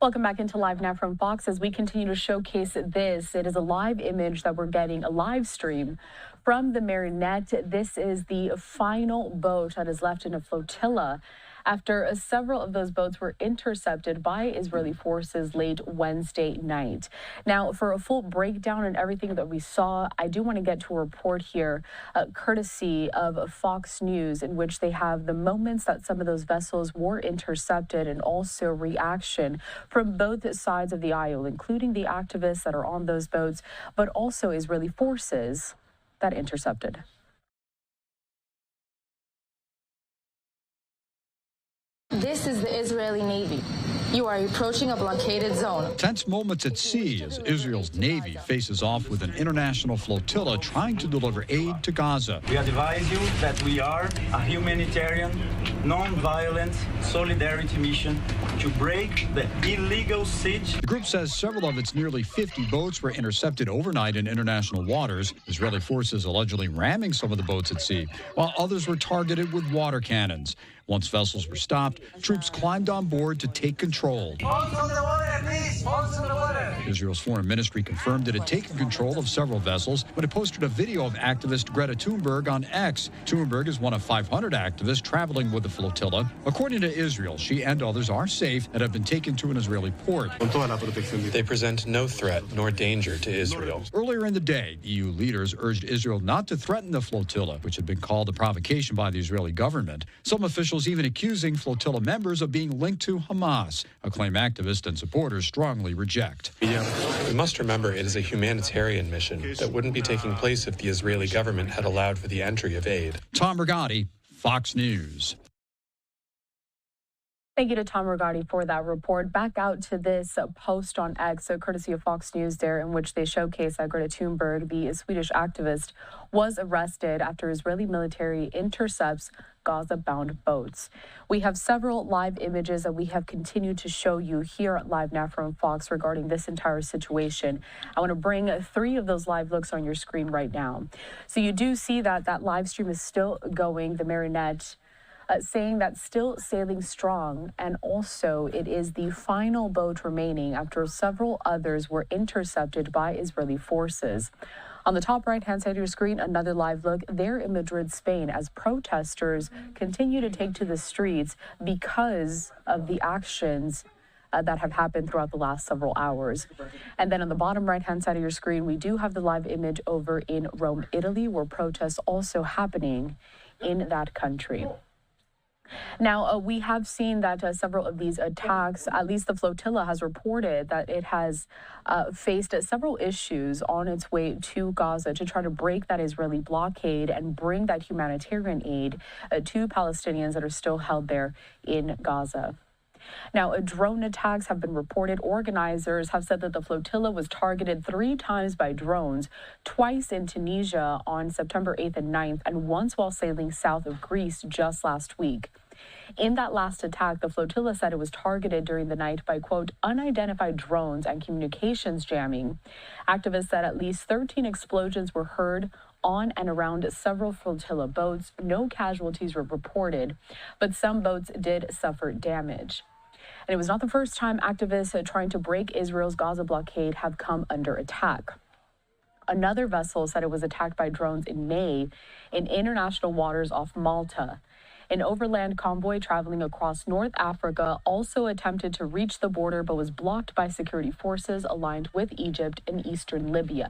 Welcome back into Live Now from Fox as we continue to showcase this. It is a live image that we're getting, a live stream from the Marinette. This is the final boat that is left in a flotilla after several of those boats were intercepted by Israeli forces late Wednesday night. Now, for a full breakdown and everything that we saw, I do want to get to a report here, courtesy of Fox News, in which they have the moments that some of those vessels were intercepted and also reaction from both sides of the aisle, including the activists that are on those boats, but also Israeli forces that intercepted. This is the Israeli Navy. You are approaching a blockaded zone. Tense moments at sea as Israel's Navy faces off with an international flotilla trying to deliver aid to Gaza. We advise you that we are a humanitarian, non-violent solidarity mission to break the illegal siege. The group says several of its nearly 50 boats were intercepted overnight in international waters. Israeli forces allegedly ramming some of the boats at sea, while others were targeted with water cannons. Once vessels were stopped, troops climbed on board to take control. Israel's foreign ministry confirmed it had taken control of several vessels when it posted a video of activist Greta Thunberg on X. Thunberg is one of 500 activists traveling with the flotilla. According to Israel, she and others are safe and have been taken to an Israeli port. They present no threat nor danger to Israel. Earlier in the day, EU leaders urged Israel not to threaten the flotilla, which had been called a provocation by the Israeli government. Some officials even accusing flotilla members of being linked to Hamas, a claim activists and supporters strongly reject. We must remember it is a humanitarian mission that wouldn't be taking place if the Israeli government had allowed for the entry of aid. Tom Rigotti, Fox News. Thank you to Tom Rigotti for that report. Back out to this post on X, courtesy of Fox News there, in which they showcase that Greta Thunberg, the Swedish activist, was arrested after Israeli military intercepts Gaza-bound boats. We have several live images that we have continued to show you here at Live Now from Fox regarding this entire situation. I want to bring 3 of those live looks on your screen right now. So you do see that that live stream is still going, the Marinette, saying that still sailing strong, and also it is the final boat remaining after several others were intercepted by Israeli forces. On the top right-hand side of your screen, another live look there in Madrid, Spain, as protesters continue to take to the streets because of the actions that have happened throughout the last several hours. And then on the bottom right-hand side of your screen, we do have the live image over in Rome, Italy, where protests also happening in that country. Now, we have seen that several of these attacks, at least the flotilla has reported that it has faced several issues on its way to Gaza to try to break that Israeli blockade and bring that humanitarian aid to Palestinians that are still held there in Gaza. Now, drone attacks have been reported. Organizers have said that the flotilla was targeted 3 times by drones, twice in Tunisia on September 8th and 9th, and once while sailing south of Greece just last week. In that last attack, the flotilla said it was targeted during the night by, quote, unidentified drones and communications jamming. Activists said at least 13 explosions were heard on and around several flotilla boats. No casualties were reported, but some boats did suffer damage. And it was not the first time activists trying to break Israel's Gaza blockade have come under attack. Another vessel said it was attacked by drones in May in international waters off Malta. An overland convoy traveling across North Africa also attempted to reach the border but was blocked by security forces aligned with Egypt in eastern Libya.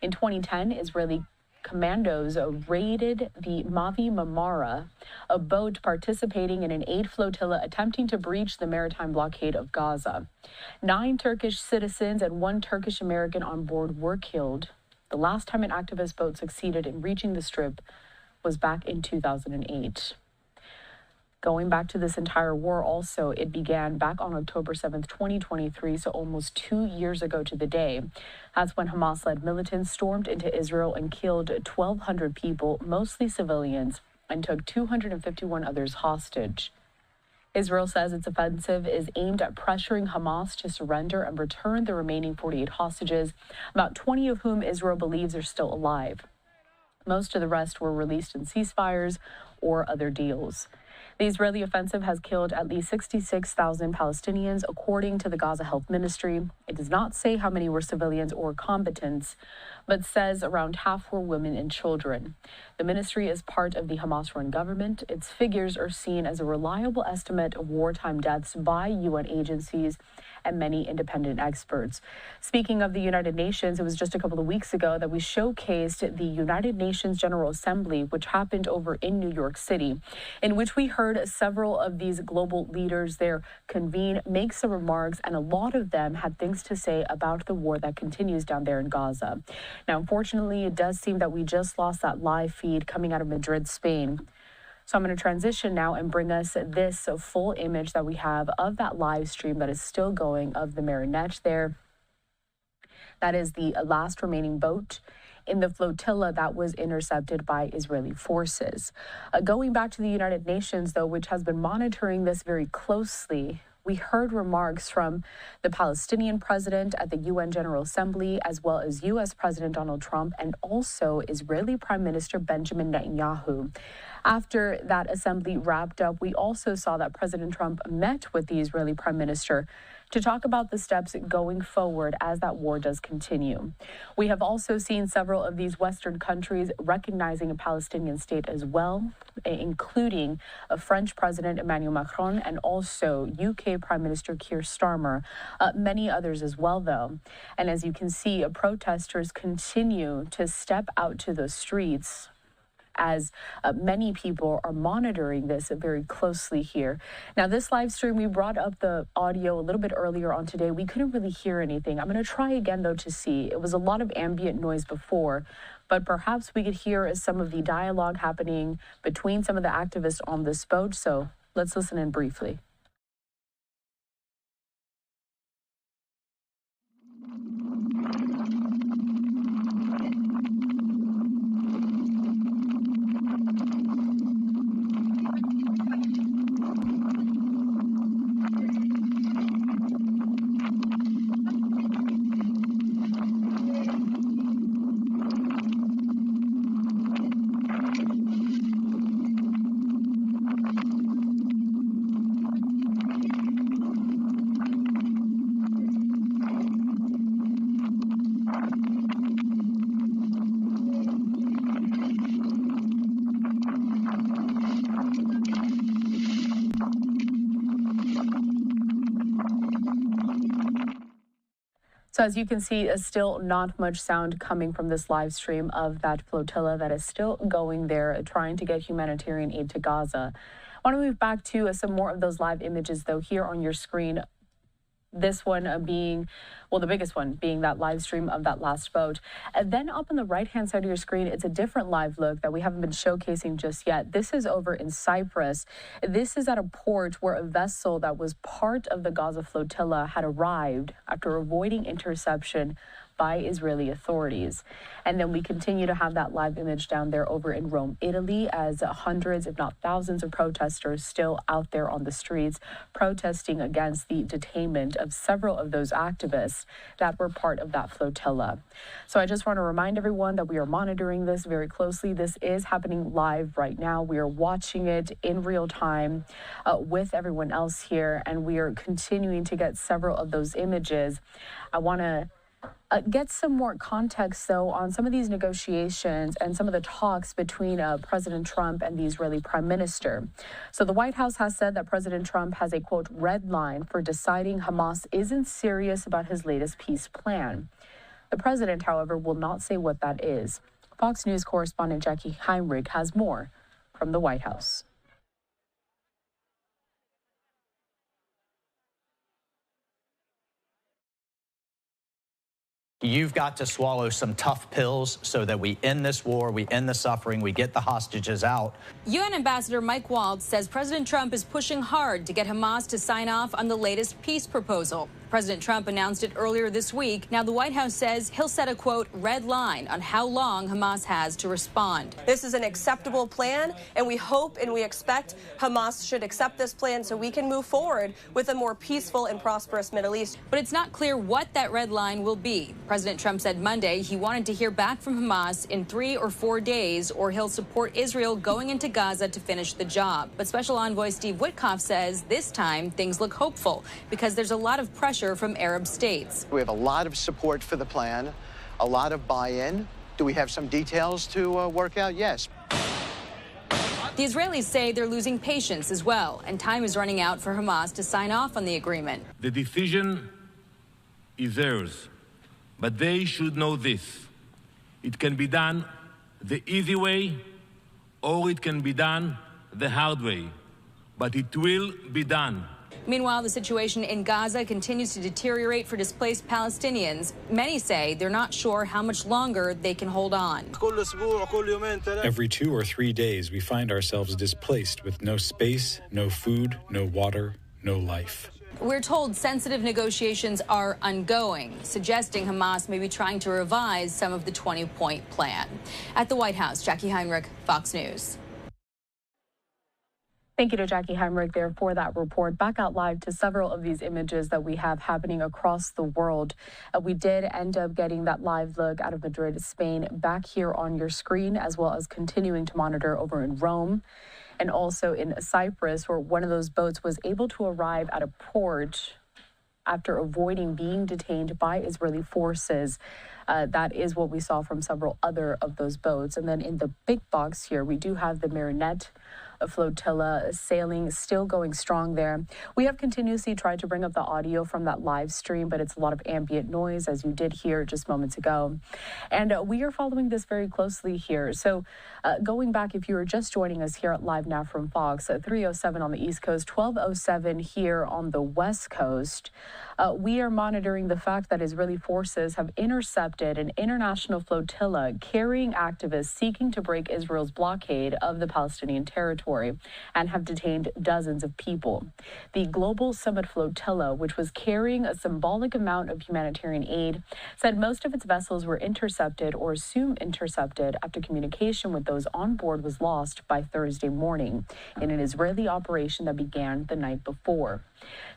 In 2010, Israeli commandos raided the Mavi Marmara, a boat participating in an aid flotilla attempting to breach the maritime blockade of Gaza. 9 Turkish citizens and 1 Turkish American on board were killed. The last time an activist boat succeeded in reaching the strip was back in 2008. Going back to this entire war also, it began back on October 7th, 2023, so almost 2 years ago to the day. That's when Hamas-led militants stormed into Israel and killed 1,200 people, mostly civilians, and took 251 others hostage. Israel says its offensive is aimed at pressuring Hamas to surrender and return the remaining 48 hostages, about 20 of whom Israel believes are still alive. Most of the rest were released in ceasefires or other deals. The Israeli offensive has killed at least 66,000 Palestinians, according to the Gaza Health Ministry. It does not say how many were civilians or combatants, but says around half were women and children. The ministry is part of the Hamas-run government. Its figures are seen as a reliable estimate of wartime deaths by UN agencies and many independent experts. Speaking of the United Nations, it was just a couple of weeks ago that we showcased the United Nations General Assembly, which happened over in New York City, in which we heard several of these global leaders there convene, make some remarks, and a lot of them had things to say about the war that continues down there in Gaza. Now, unfortunately, it does seem that we just lost that live feed coming out of Madrid, Spain. So I'm going to transition now and bring us this full image that we have of that live stream that is still going of the Marinette there. That is the last remaining boat in the flotilla that was intercepted by Israeli forces. Going back to the United Nations, though, which has been monitoring this very closely, we heard remarks from the Palestinian president at the UN General Assembly, as well as U.S. President Donald Trump, and also Israeli Prime Minister Benjamin Netanyahu. After that assembly wrapped up, we also saw that President Trump met with the Israeli Prime Minister to talk about the steps going forward as that war does continue. We have also seen several of these Western countries recognizing a Palestinian state as well, including French President Emmanuel Macron and also UK Prime Minister Keir Starmer, many others as well, though. And as you can see, protesters continue to step out to the streets as many people are monitoring this very closely here. Now, this live stream, we brought up the audio a little bit earlier on today. We couldn't really hear anything. I'm going to try again, though, to see. It was a lot of ambient noise before, but perhaps we could hear some of the dialogue happening between some of the activists on this boat. So let's listen in briefly. So as you can see, still not much sound coming from this live stream of that flotilla that is still going there, trying to get humanitarian aid to Gaza. I want to move back to some more of those live images, though, here on your screen. This one being, well, the biggest one being that live stream of that last boat. And then up on the right-hand side of your screen, it's a different live look that we haven't been showcasing just yet. This is over in Cyprus. This is at a port where a vessel that was part of the Gaza flotilla had arrived after avoiding interception by Israeli authorities. And then we continue to have that live image down there over in Rome, Italy, as hundreds, if not thousands of protesters still out there on the streets protesting against the detainment of several of those activists that were part of that flotilla. So I just want to remind everyone that we are monitoring this very closely. This is happening live right now. We are watching it in real time with everyone else here, and we are continuing to get several of those images. I want to get some more context, though, on some of these negotiations and some of the talks between President Trump and the Israeli Prime Minister. So the White House has said that President Trump has a, quote, red line for deciding Hamas isn't serious about his latest peace plan. The president, however, will not say what that is. Fox News correspondent Jackie Heinrich has more from the White House. You've got to swallow some tough pills so that we end this war, we end the suffering, we get the hostages out. UN Ambassador Mike Waltz says President Trump is pushing hard to get Hamas to sign off on the latest peace proposal. President Trump announced it earlier this week. Now, the White House says he'll set a, quote, red line on how long Hamas has to respond. This is an acceptable plan, and we hope and we expect Hamas should accept this plan so we can move forward with a more peaceful and prosperous Middle East. But it's not clear what that red line will be. President Trump said Monday he wanted to hear back from Hamas in 3 or 4 days, or he'll support Israel going into Gaza to finish the job. But Special Envoy Steve Witkoff says this time things look hopeful because there's a lot of pressure from Arab states. We have a lot of support for the plan, a lot of buy-in. Do we have some details to work out? Yes. The Israelis say they're losing patience as well, and time is running out for Hamas to sign off on the agreement. The decision is theirs, but they should know this. It can be done the easy way, or it can be done the hard way, but it will be done. Meanwhile, the situation in Gaza continues to deteriorate for displaced Palestinians. Many say they're not sure how much longer they can hold on. Every 2 or 3 days, we find ourselves displaced with no space, no food, no water, no life. We're told sensitive negotiations are ongoing, suggesting Hamas may be trying to revise some of the 20-point plan. At the White House, Jackie Heinrich, Fox News. Thank you to Jackie Heinrich there for that report. Back out live to several of these images that we have happening across the world. We did end up getting that live look out of Madrid, Spain, back here on your screen, as well as continuing to monitor over in Rome and also in Cyprus, where one of those boats was able to arrive at a port after avoiding being detained by Israeli forces. That is what we saw from several other of those boats. And then in the big box here, we do have the Marinette Flotilla sailing, still going strong there. We have continuously tried to bring up the audio from that live stream, but it's a lot of ambient noise, as you did hear just moments ago. And we are following this very closely here. So going back, if you were just joining us here at Live Now from Fox, 3:07 on the East Coast, 12:07 here on the West Coast, we are monitoring the fact that Israeli forces have intercepted an international flotilla carrying activists seeking to break Israel's blockade of the Palestinian territory and have detained dozens of people. The Global Summit Flotilla, which was carrying a symbolic amount of humanitarian aid, said most of its vessels were intercepted or assumed intercepted after communication with those on board was lost by Thursday morning in an Israeli operation that began the night before.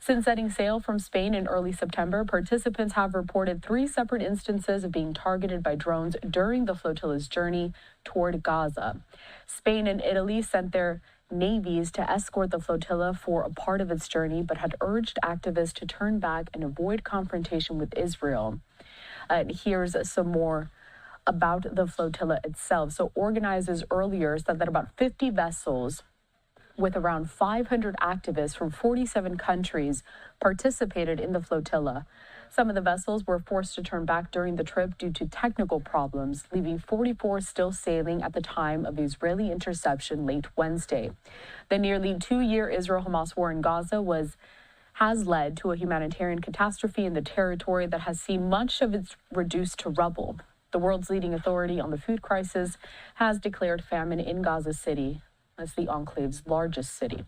Since setting sail from Spain in early September, participants have reported 3 separate instances of being targeted by drones during the flotilla's journey toward Gaza. Spain and Italy sent their navies to escort the flotilla for a part of its journey, but had urged activists to turn back and avoid confrontation with Israel. Here's some more about the flotilla itself. So organizers earlier said that about 50 vessels with around 500 activists from 47 countries participated in the flotilla. Some of the vessels were forced to turn back during the trip due to technical problems, leaving 44 still sailing at the time of the Israeli interception late Wednesday. The nearly 2-year Israel-Hamas war in Gaza has led to a humanitarian catastrophe in the territory that has seen much of it reduced to rubble. The world's leading authority on the food crisis has declared famine in Gaza City. That's the enclave's largest city.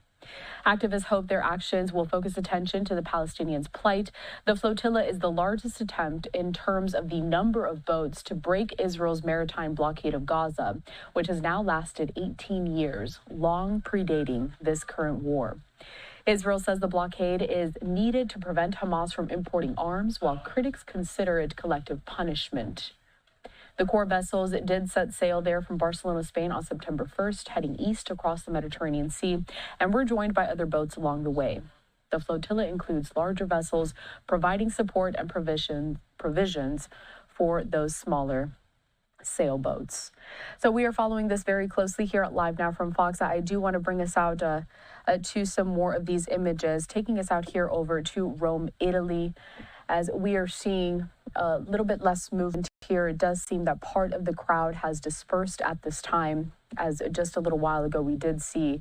Activists hope their actions will focus attention to the Palestinians' plight. The flotilla is the largest attempt in terms of the number of boats to break Israel's maritime blockade of Gaza, which has now lasted 18 years, long predating this current war. Israel says the blockade is needed to prevent Hamas from importing arms, while critics consider it collective punishment. The core vessels did set sail there from Barcelona, Spain on September 1st, heading east across the Mediterranean Sea, and were joined by other boats along the way. The flotilla includes larger vessels providing support and provisions for those smaller sailboats. So we are following this very closely here at Live Now from Fox. I do want to bring us out to some more of these images, taking us out here over to Rome, Italy, as we are seeing a little bit less movement here. It does seem that part of the crowd has dispersed at this time, as just a little while ago we did see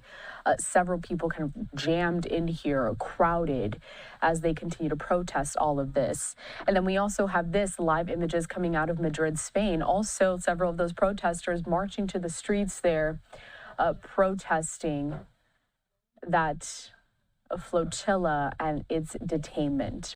several people kind of jammed in here, crowded, as they continue to protest all of this. And then we also have this live images coming out of Madrid, Spain. Also, several of those protesters marching to the streets there, protesting that flotilla and its detainment.